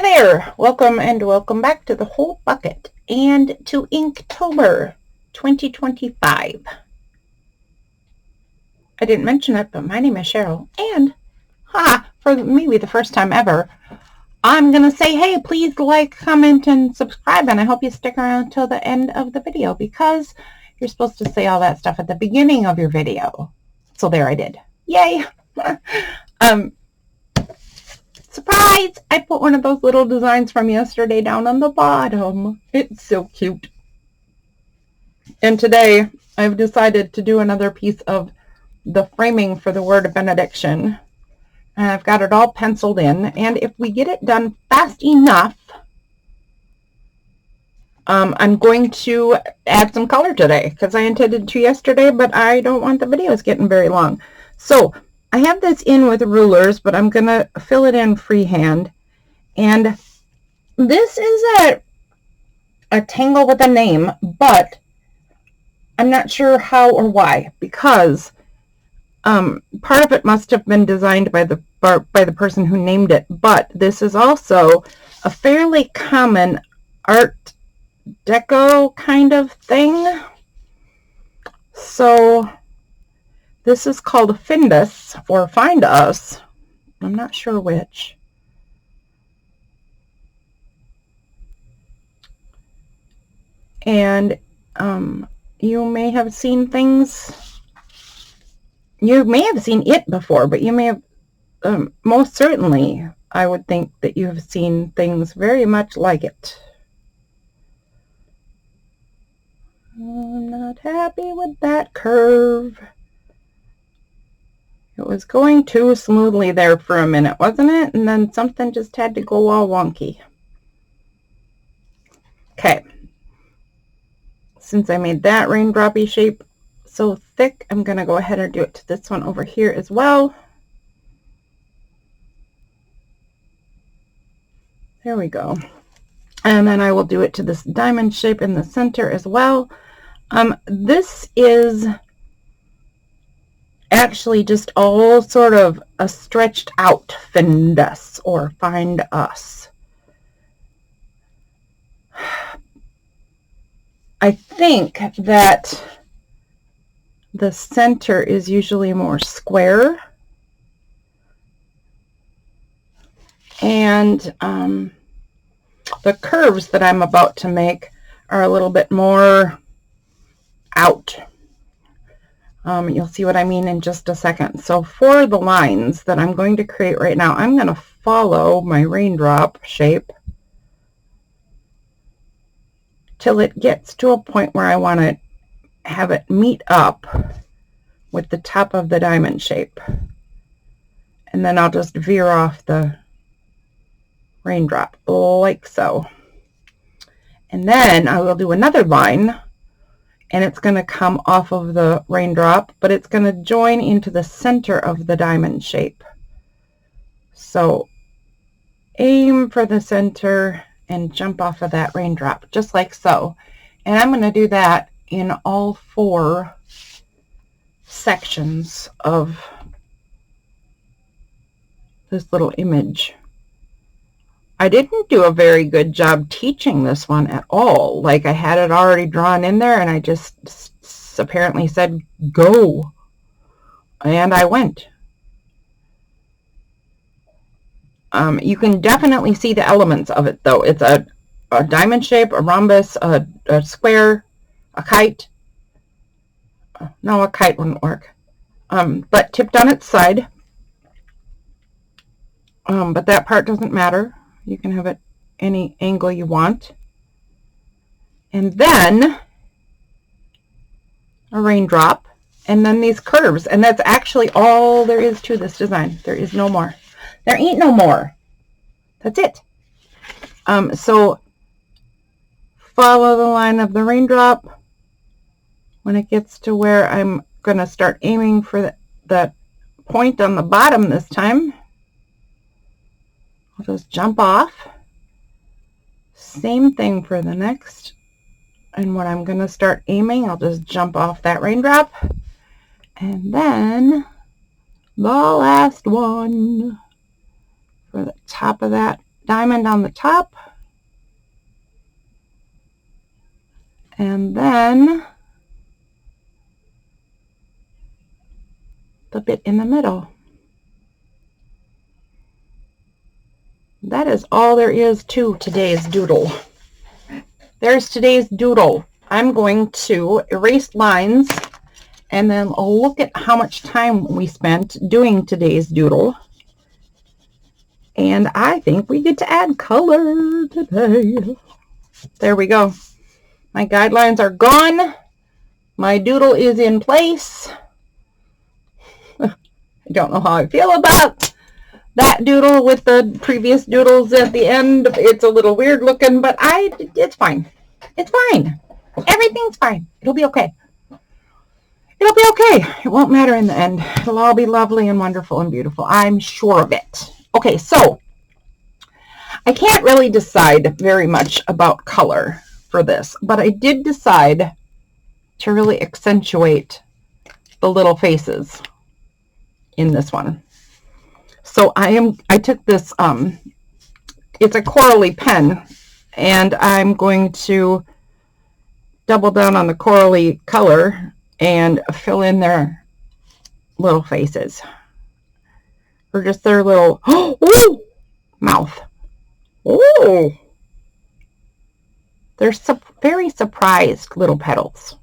there, welcome and welcome back to the Whole Bucket and to Inktober 2025. I didn't mention it, but my name is Cheryl, and for maybe the first time ever, I'm going to say, hey, please like, comment, and subscribe, and I hope you stick around until the end of the video because you're supposed to say all that stuff at the beginning of your video. So there I did. Yay! Surprise! I put one of those little designs from yesterday down on the bottom. It's so cute. And today I've decided to do another piece of the framing for the word benediction. And I've got it all penciled in. And if we get it done fast enough, I'm going to add some color today because I intended to yesterday, but I don't want the videos getting very long. So I have this in with rulers, but I'm going to fill it in freehand. And this is a tangle with a name, but I'm not sure how or why, because part of it must have been designed by the person who named it, but this is also a fairly common art deco kind of thing. So this is called Findus or Find Us. I'm not sure which. And you may have seen things. You may have seen it before, but you may have, most certainly, I would think that you have seen things very much like it. I'm not happy with that curve. It was going too smoothly there for a minute, wasn't it? And then something just had to go all wonky. Okay. Since I made that raindroppy shape so thick, I'm going to go ahead and do it to this one over here as well. There we go. And then I will do it to this diamond shape in the center as well. This is actually just all sort of a stretched out Findus or Find Us. I think that the center is usually more square, and the curves that I'm about to make are a little bit more out. You'll see what I mean in just a second. So for the lines that I'm going to create right now, I'm going to follow my raindrop shape till it gets to a point where I want to have it meet up with the top of the diamond shape. And then I'll just veer off the raindrop like so. And then I will do another line, and it's going to come off of the raindrop, but it's going to join into the center of the diamond shape. So aim for the center and jump off of that raindrop, just like so. And I'm going to do that in all 4 sections of this little image. I didn't do a very good job teaching this one at all. Like, I had it already drawn in there, and I just apparently said, go. And I went. You can definitely see the elements of it, though. It's a diamond shape, a rhombus, a square, a kite. No, a kite wouldn't work. But tipped on its side. But that part doesn't matter. You can have it any angle you want. And then a raindrop, and then these curves. And that's actually all there is to this design. There is no more. There ain't no more. That's it. So follow the line of the raindrop. When it gets to where I'm going to start aiming for that point on the bottom this time, I'll just jump off. Same thing for the next. And when I'm going to start aiming, I'll just jump off that raindrop. And then the last one for the top of that diamond on the top, and then the bit in the middle. That is all there is to today's doodle. There's today's doodle. I'm going to erase lines and then I'll look at how much time we spent doing today's doodle. And I think we get to add color today. There we go. My guidelines are gone. My doodle is in place. I don't know how I feel about that doodle with the previous doodles at the end. It's a little weird looking, but it's fine. It's fine. Everything's fine. It'll be okay. It'll be okay. It won't matter in the end. It'll all be lovely and wonderful and beautiful. I'm sure of it. Okay, so I can't really decide very much about color for this, but I did decide to really accentuate the little faces in this one. So I took this, it's a corally pen, and I'm going to double down on the corally color and fill in their little faces, or just their little mouth. Oh, they're very surprised little petals.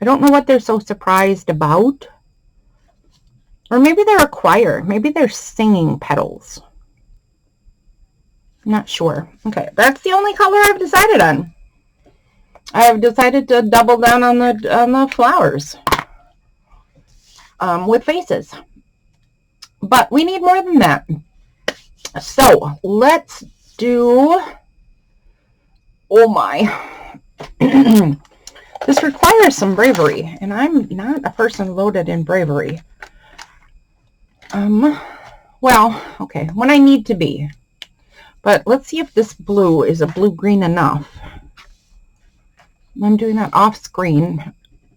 I don't know what they're so surprised about. Or maybe they're a choir. Maybe they're singing petals. I'm not sure. Okay, that's the only color I've decided on. I have decided to double down on the flowers with faces. But we need more than that. So let's do, oh my. This requires some bravery, and I'm not a person loaded in bravery. Well, okay, when I need to be. But let's see if this blue is a blue-green enough. I'm doing that off screen.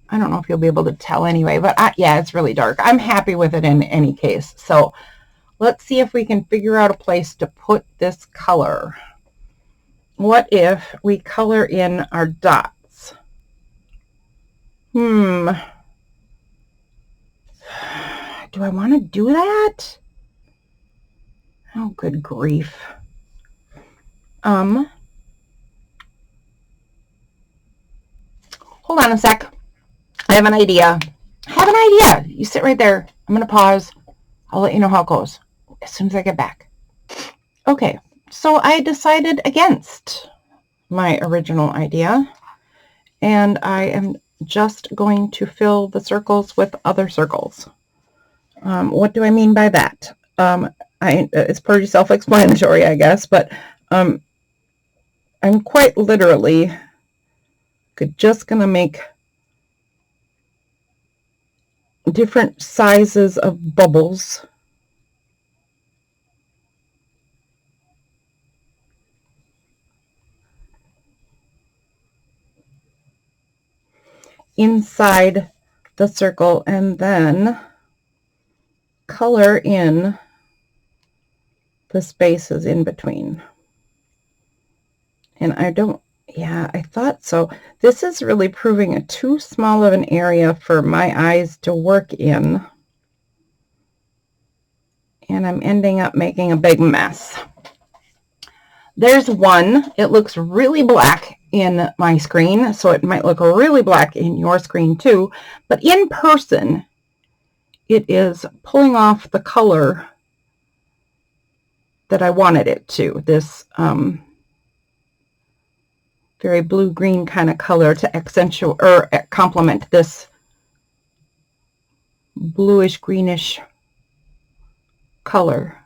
I don't know if you'll be able to tell anyway, but yeah, it's really dark. I'm happy with it in any case. So let's see if we can figure out a place to put this color. What if we color in our dots? Do I want to do that? Oh, good grief. Hold on a sec. I have an idea. You sit right there. I'm going to pause. I'll let you know how it goes as soon as I get back. Okay, so I decided against my original idea, and I am just going to fill the circles with other circles. What do I mean by that? It's pretty self-explanatory, I guess, but I'm quite literally just going to make different sizes of bubbles inside the circle, and then color in the spaces in between. And I thought so. This is really proving too small of an area for my eyes to work in. And I'm ending up making a big mess. There's one. It looks really black in my screen, so it might look really black in your screen too. But in person, it is pulling off the color that I wanted it to. This very blue-green kind of color to accentuate or complement this bluish-greenish color.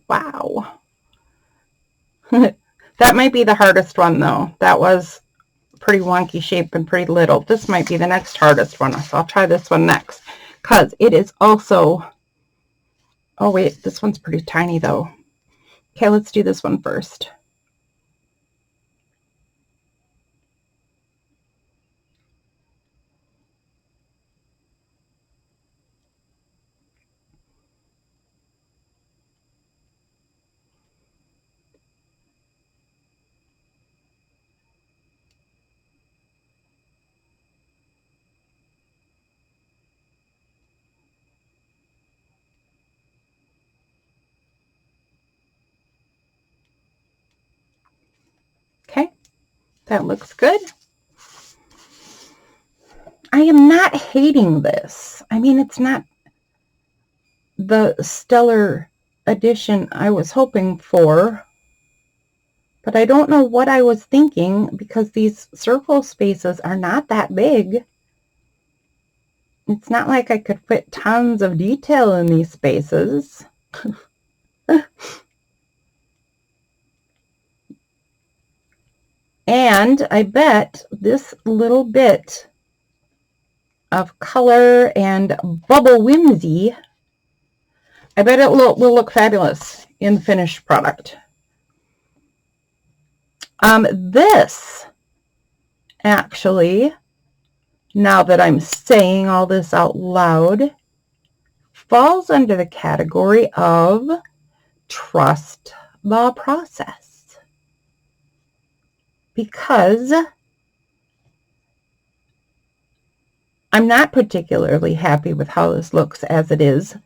Wow. That might be the hardest one, though. That was pretty wonky shape and pretty little. This might be the next hardest one, so I'll try this one next, because it is also Oh wait, this one's pretty tiny though. Okay, let's do this one first. Okay, that looks good. I am not hating this. I mean, it's not the stellar edition I was hoping for, but I don't know what I was thinking because these circle spaces are not that big. It's not like I could fit tons of detail in these spaces. And I bet this little bit of color and bubble whimsy, I bet it will look fabulous in the finished product. This actually, now that I'm saying all this out loud, falls under the category of trust the process, because I'm not particularly happy with how this looks as it is,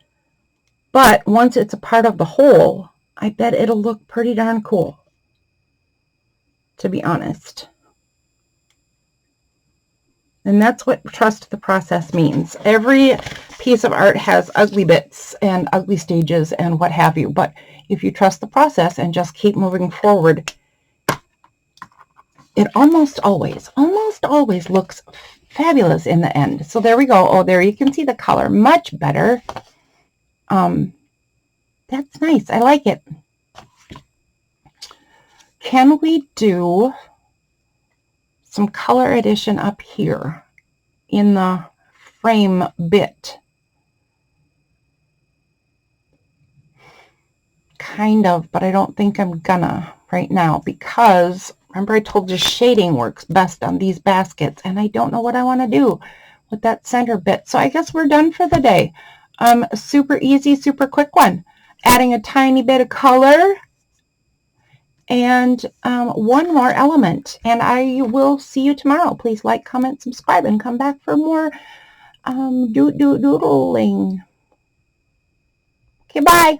but once it's a part of the whole, I bet it'll look pretty darn cool, to be honest. And that's what trust the process means. Every piece of art has ugly bits and ugly stages and what have you, but if you trust the process and just keep moving forward, it almost always looks fabulous in the end. So there we go. Oh, there you can see the color much better. That's nice. I like it. Can we do some color addition up here in the frame bit? Kind of, but I don't think I'm gonna right now, because remember I told you shading works best on these baskets, and I don't know what I want to do with that center bit. So I guess we're done for the day. Super easy, super quick one. Adding a tiny bit of color and one more element. And I will see you tomorrow. Please like, comment, subscribe, and come back for more doodling. Okay, bye.